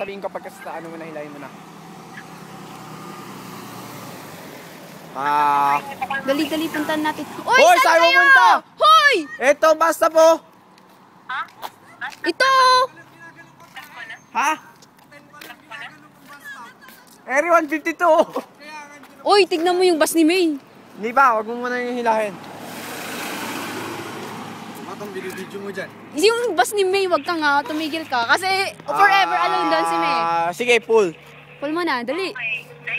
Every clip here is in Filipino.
Sabihin ko pagkasta, ano mo na, hilahin mo na. Dali-dali, puntahan natin. Hoy, saan mo punta? Hoy! Eto, basta po. Ito! Ha? Area 152. Uy, tignan mo yung bus ni May. Hindi ba? Huwag mo muna yung hilahin. Matang video mo dyan. Yung bus ni May, wag ka nga, tumigil ka. Kasi forever alone doon si May. Sige, pull. Pull mo na, dali.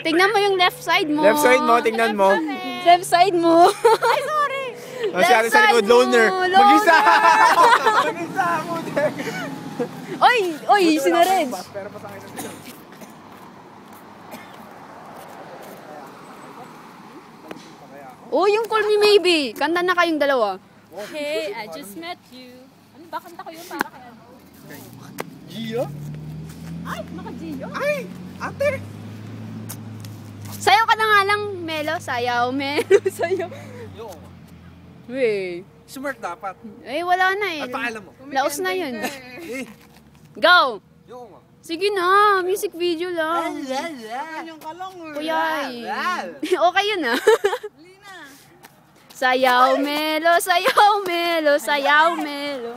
Tignan mo yung left side mo. Left side mo, tignan mo. Left side mo. Ay, sorry. Masyari sa likod, loner. Mag-isa. Mag-isa mo. Oy, sinared. Pero pasangin na dito. Oh, yung Call Me Maybe. Kanta na kayong dalawa. Hey, I just met you. Ano ba? Kanta ko yun para kay ano? Gio? Ay, maka-Gio. Ay, ate. Sayaw ka na nga lang, Melo. Sayaw, Melo. Sayaw. Yung Wey. smart dapat. Eh, wala na eh. At paalam mo. Laos na yun. Eh, Go! yung Sige na, music video lang. yung kalong. Kuyay. Okay yun ah. Sayaw, Melo, sayaw, Melo, sayaw, Melo.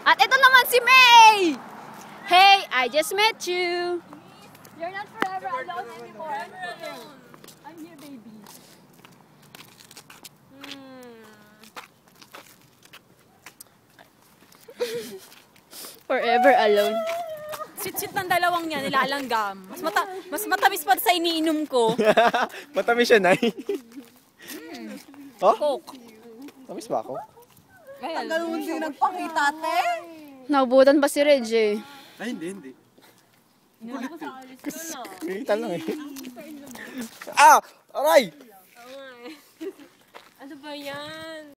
At ito naman si May! Hey, I just met you. You're not forever alone anymore. I'm here, baby. Forever alone. Sweet-sweet ng dalawang yan, nilalanggam. Mas matamis pa sa iniinom ko. Matamis siya, Nay. Oh? Coke. Tamis ba ako? Ganun din nagpakita, te. Naubutan pa si Reg eh. Ay, hindi. Kita lang eh. Ah! Aray! Ano ba yan?